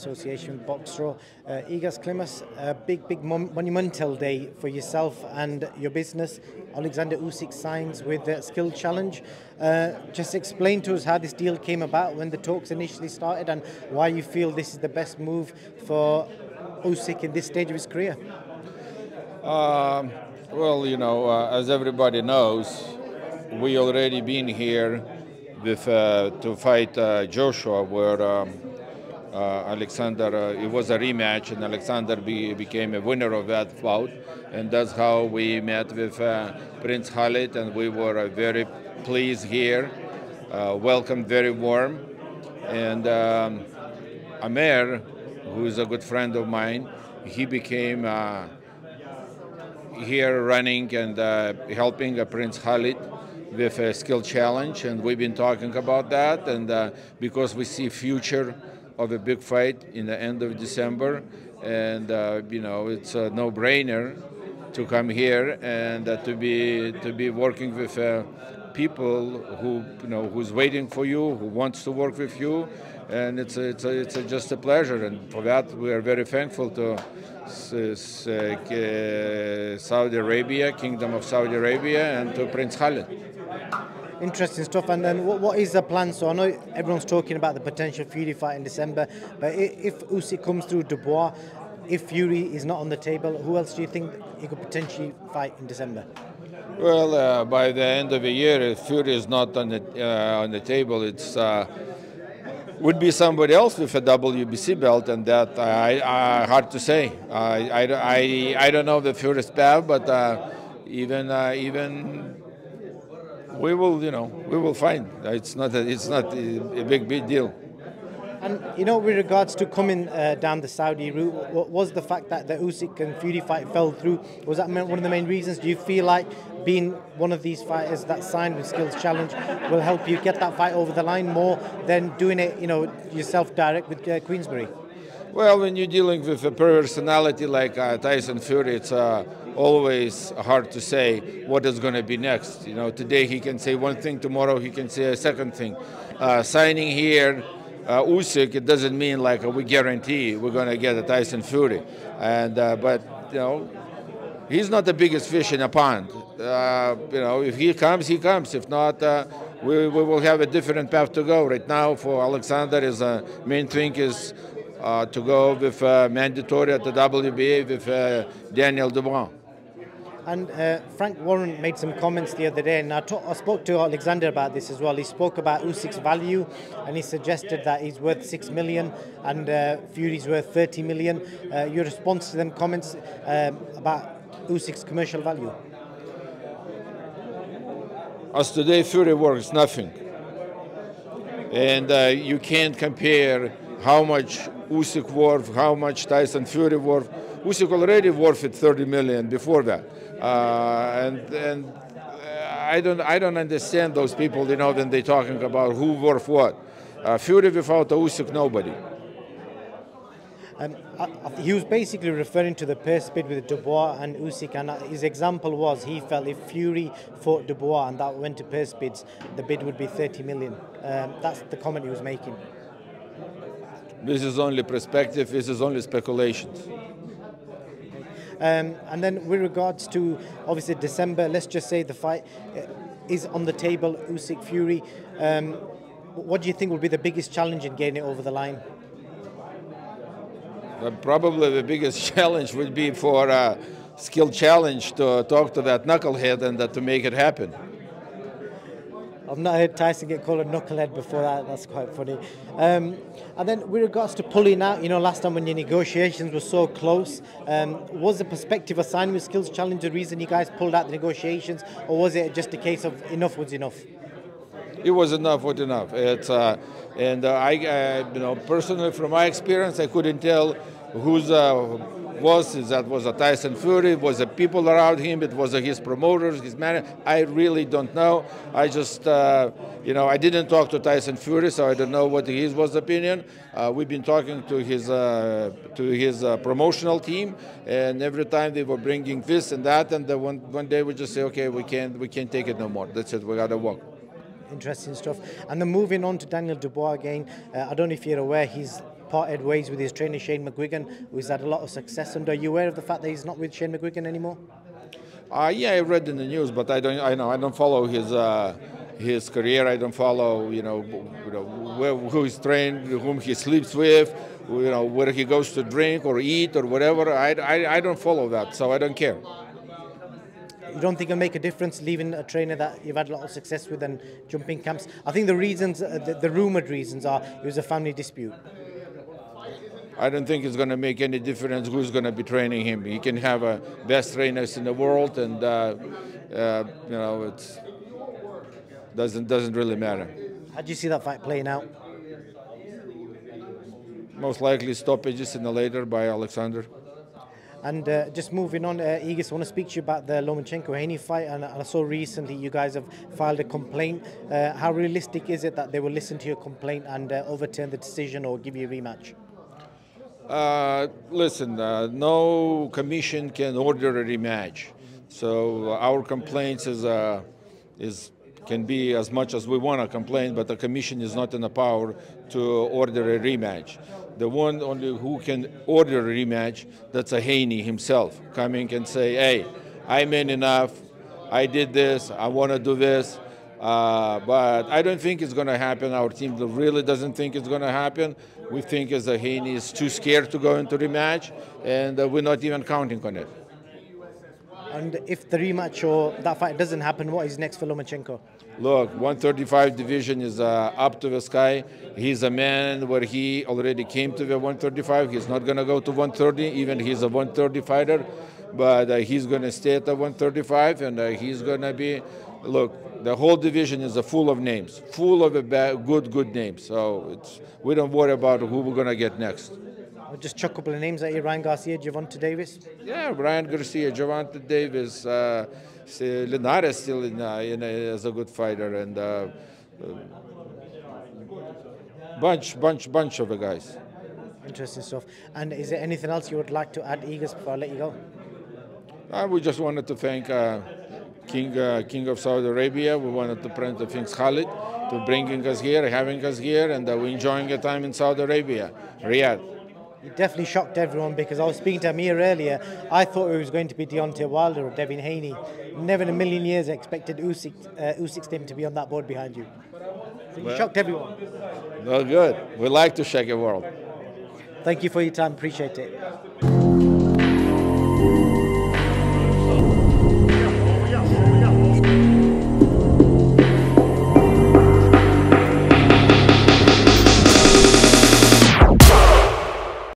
Association Boxro. Igas Klimas, a big monumental day for yourself and your business. Alexander Usyk signs with the Skill Challenge. Just explain to us how this deal came about, when the talks initially started, and why you feel this is the best move for Usyk in this stage of his career. Well, as everybody knows, we already been here with to fight Joshua, where Alexander, it was a rematch, and Alexander became a winner of that bout, and that's how we met with Prince Khalid, and we were very pleased here, welcomed very warm, and Amer, who is a good friend of mine, he became here running and helping Prince Khalid with a skill challenge, and we've been talking about that, and because we see future of a big fight in the end of December, and it's a no-brainer to come here and to be working with people who's waiting for you, who wants to work with you, and it's just a pleasure, and for that we are very thankful to Saudi Arabia, Kingdom of Saudi Arabia, and to Prince Khalid. Interesting stuff. And then what is the plan? So I know everyone's talking about the potential Fury fight in December, but if Usyk comes through Dubois, if Fury is not on the table, who else do you think he could potentially fight in December? Well, by the end of the year, if Fury is not on the table, it's would be somebody else with a WBC belt, and that hard to say. I don't know the Fury's path, but even we will find. It's not a big deal. And with regards to coming down the Saudi route, what was the fact that the Usyk and Fury fight fell through? Was that one of the main reasons? Do you feel like being one of these fighters that signed with Skills Challenge will help you get that fight over the line more than doing it, yourself direct with Queensberry? Well, when you're dealing with a personality like Tyson Fury, it's always hard to say what is going to be next. Today he can say one thing, tomorrow he can say a second thing. Signing here Usyk, it doesn't mean like we guarantee we're going to get a Tyson Fury, and but he's not the biggest fish in a pond. If he comes, he comes. If not, we will have a different path to go. Right now, for Alexander, his main thing is to go with mandatory at the WBA with Daniel Dubois. And Frank Warren made some comments the other day, and I spoke to Alexander about this as well. He spoke about Usyk's value, and he suggested that he's worth $6 million and Fury's worth $30 million. Your response to them comments about Usyk's commercial value? As today, Fury worth nothing, and you can't compare how much Usyk worth, how much Tyson Fury worth. Usyk already worth it $30 million before that. And I don't understand those people, when they're talking about who worth what. Fury without Usyk, nobody. He was basically referring to the purse bid with Dubois and Usyk, and his example was he felt if Fury fought Dubois and that went to purse bids, the bid would be $30 million. That's the comment he was making. This is only perspective, this is only speculations. And then with regards to, obviously, December, let's just say the fight is on the table, Usyk-Fury. What do you think will be the biggest challenge in getting it over the line? Probably the biggest challenge would be for Skill Challenge to talk to that knucklehead and to make it happen. I've not heard Tyson get called a knucklehead before. That's quite funny. And then with regards to pulling out, last time when your negotiations were so close, was the perspective of signing with Skills Challenge the reason you guys pulled out the negotiations, or was it just a case of enough was enough? It was enough was enough. It's I personally, from my experience, I couldn't tell who's that was a Tyson Fury, was the people around him, it was his promoters, his manager. I really don't know. I just, I didn't talk to Tyson Fury, so I don't know what his was opinion. We've been talking to his promotional team, and every time they were bringing this and that, and one day we just say, okay, we can't take it no more. That's it. We gotta walk. Interesting stuff. And then moving on to Daniel Dubois again. I don't know if you're aware, he's parted ways with his trainer Shane McGuigan, who's had a lot of success under. Are you aware of the fact that he's not with Shane McGuigan anymore? Yeah, I read in the news, but I don't follow his career. I don't follow who he's trained, whom he sleeps with, where he goes to drink or eat or whatever. I don't follow that, so I don't care. You don't think it'll make a difference leaving a trainer that you've had a lot of success with and jumping camps? I think the reasons, the rumoured reasons are it was a family dispute. I don't think it's going to make any difference who's going to be training him. He can have best trainers in the world, and it doesn't really matter. How do you see that fight playing out? Most likely stoppages in the later by Alexander. And just moving on, Egis, I want to speak to you about the Lomachenko-Haney fight. And I saw recently you guys have filed a complaint. How realistic is it that they will listen to your complaint and overturn the decision or give you a rematch? Listen, no commission can order a rematch. So our complaints can be as much as we want to complain, but the commission is not in the power to order a rematch. The one only who can order a rematch, that's a Haney himself, coming and say, hey, I made enough, I did this, I want to do this. But I don't think it's going to happen. Our team really doesn't think it's going to happen. We think as a Haney is too scared to go into rematch, and we're not even counting on it. And if the rematch or that fight doesn't happen, what is next for Lomachenko? Look, 135 division is up to the sky. He's a man where he already came to the 135. He's not going to go to 130, even he's a 130 fighter. But he's going to stay at the 135, and he's going to be, look, the whole division is full of names, full of good names. So we don't worry about who we're going to get next. I'll just chuck a couple of names at you: Ryan Garcia, Gervonta Davis. Yeah, Ryan Garcia, Gervonta Davis, Linares still is a good fighter, and bunch of the guys. Interesting stuff. And is there anything else you would like to add, Egis, before I let you go? We just wanted to thank King of Saudi Arabia. We wanted to thank Khalid for bringing us here, having us here, and we're enjoying a time in Saudi Arabia, Riyadh. You definitely shocked everyone, because I was speaking to Amir earlier. I thought it was going to be Deontay Wilder or Devin Haney. Never in a million years expected Usyk's name to be on that board behind you. So you shocked everyone. No good. We like to shake the world. Thank you for your time. Appreciate it.